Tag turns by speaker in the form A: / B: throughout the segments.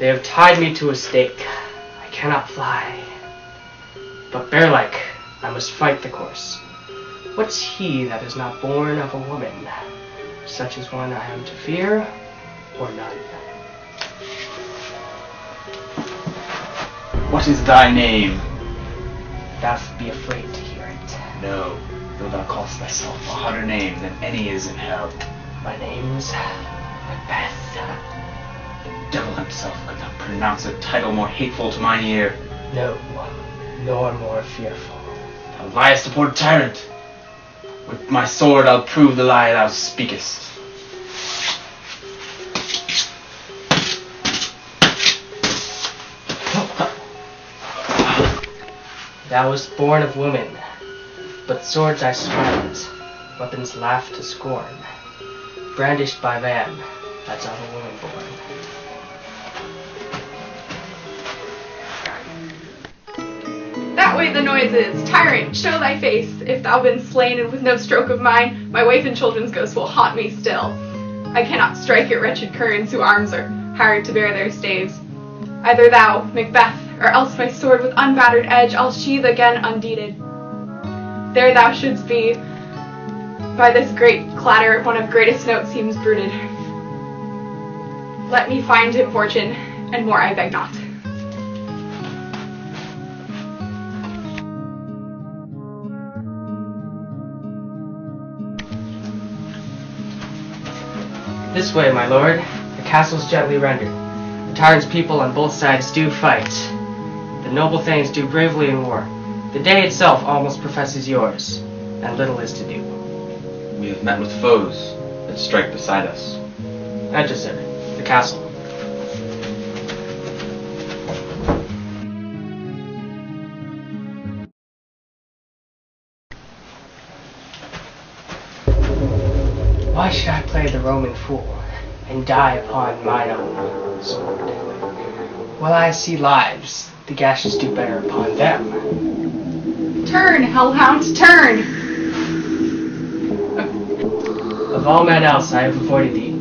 A: They have tied me to a stake. I cannot fly. But bear-like, I must fight the course. What's he that is not born of a woman? Such as one I am to fear, or none.
B: What is thy name?
A: Thou'st be afraid to hear it.
B: No, though thou callest thyself a harder name than any is in hell.
A: My name's Macbeth.
B: The devil himself could not pronounce a title more hateful to mine ear.
A: No, nor more fearful.
B: Thou liest, poor tyrant. With my sword I'll prove the lie thou speakest.
A: Thou wast born of woman, but swords I spurned, weapons laughed to scorn, brandished by man, that's of a woman born.
C: That way the noises! Tyrant, show thy face! If thou been slain, and with no stroke of mine, my wife and children's ghosts will haunt me still. I cannot strike at wretched currents whose arms are hired to bear their staves. Either thou, Macbeth, or else my sword with unbattered edge I'll sheathe again undeeded. There thou shouldst be, by this great clatter one of greatest notes seems brooded. Let me find him fortune, and more I beg not.
A: This way, my lord, the castle's gently rendered. The tyrant's people on both sides do fight. The noble thanes do bravely in war. The day itself almost professes yours, and little is to do.
B: We have met with foes that strike beside us.
A: Enter, sir, the castle. Why should I play the Roman fool, and die upon mine own sword? While I see lives, the gashes do better upon them.
C: Turn, hellhound, turn!
A: Of all men else I have avoided thee,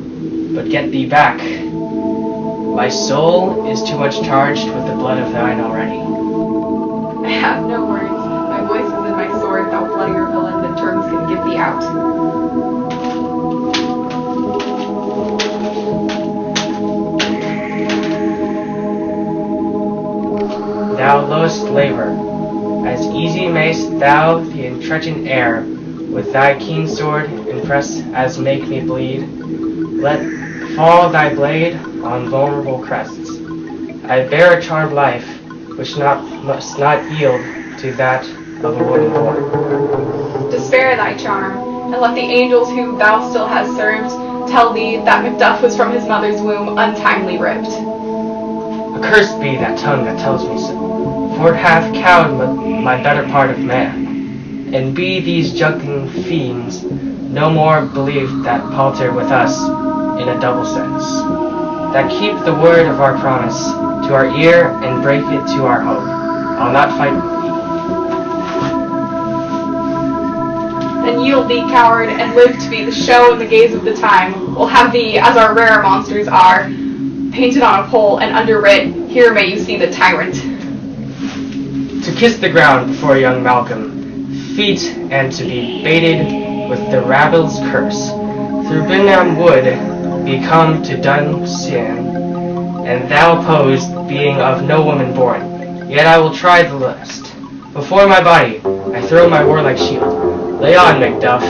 A: but get thee back. My soul is too much charged with the blood of thine already.
C: I have no words. My voice is in my sword, thou bloodier villain, the terms can give thee out.
A: Thou lowest labor, as easy mayst thou the entreating air with thy keen sword impress as make me bleed. Let fall thy blade on vulnerable crests. I bear a charmed life, which must not yield to that of a woman born.
C: Despair thy charm, and let the angels whom thou still hast served tell thee that Macduff was from his mother's womb untimely ripped.
A: Accursed be that tongue that tells me so, for it hath cowed my better part of man. And be these juggling fiends no more believed that palter with us in a double sense, that keep the word of our promise to our ear and break it to our hope. I'll not fight with thee.
C: Then yield thee, coward, and live to be the show in the gaze of the time. We'll have thee, as our rare monsters are, painted on a pole and underwrit, here may you see the tyrant.
A: To kiss the ground before young Malcolm, feet, and to be baited with the rabble's curse, through Bingham wood be come to Dunstan, and thou opposed, being of no woman born. Yet I will try the list. Before my body I throw my warlike shield. Lay on, Macduff,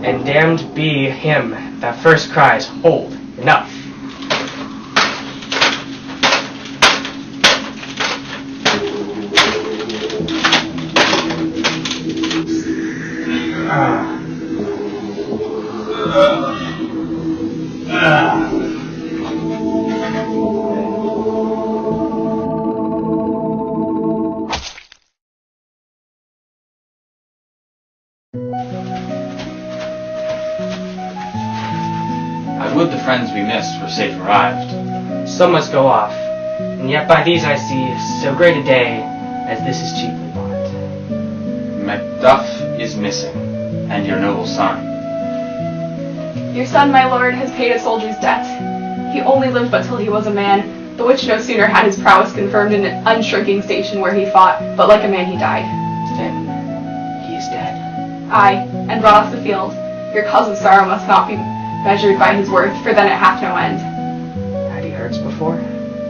A: and damned be him that first cries, hold, enough.
B: I would the friends we missed were safe arrived.
A: Some must go off, and yet by these I see so great a day as this is cheaply bought.
B: Macduff is missing, and your noble son.
C: Your son, my lord, has paid a soldier's debt. He only lived but till he was a man, The witch no sooner had his prowess confirmed in an unshrinking station where he fought, but like a man he died.
A: Then he is dead.
C: Aye, and brought off the field. Your cause of sorrow must not be measured by his worth, for then it hath no end.
A: Had he hurts before?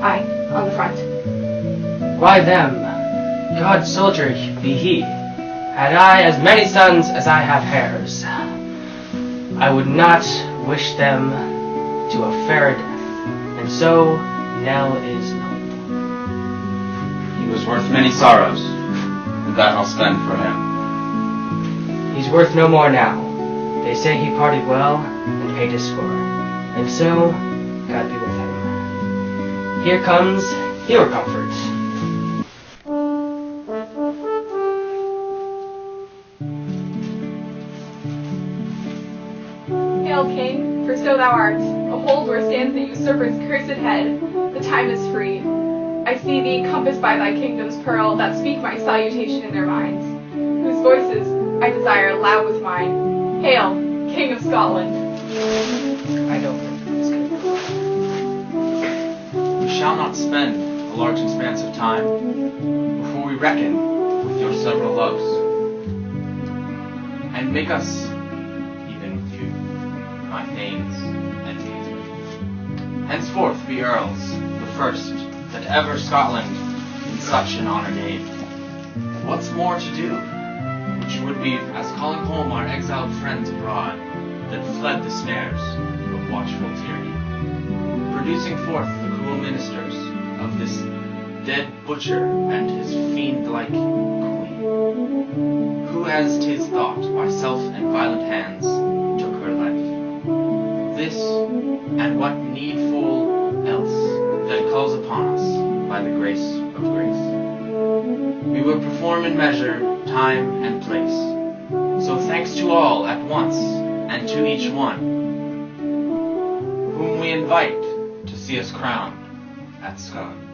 C: Aye, on the front.
A: Why them? God's soldier be he. Had I as many sons as I have hairs, I would not wish them to a fairer death. And so Nell is known.
B: He was worth many sorrows, and that I'll spend for him.
A: He's worth no more now. They say he parted well and paid his score. And so, God be with him. Here comes your comfort.
C: Hail, King, for so thou art. Behold where stands the usurper's cursed head. The time is free. I see thee compassed by thy kingdom's pearl, that speak my salutation in their minds, whose voices I desire loud with mine. Hail, King of Scotland.
A: I don't think this could
B: We shall not spend a large expanse of time before we reckon with your several loves, and make us, even with you, my thanes and thanesmen, henceforth be earls, the first that ever Scotland in such an honour gave. What's more to do, which would be as calling home our exiled friends abroad that fled the snares of watchful tyranny, producing forth the cruel ministers of this dead butcher and his fiend-like queen, who as 'tis thought by self and violent hands took her life. This, and what needful else that calls upon us by the grace of grace, we will perform in measure, time, and place. So thanks to all at once, and to each one, whom we invite to see us crowned at Scotland.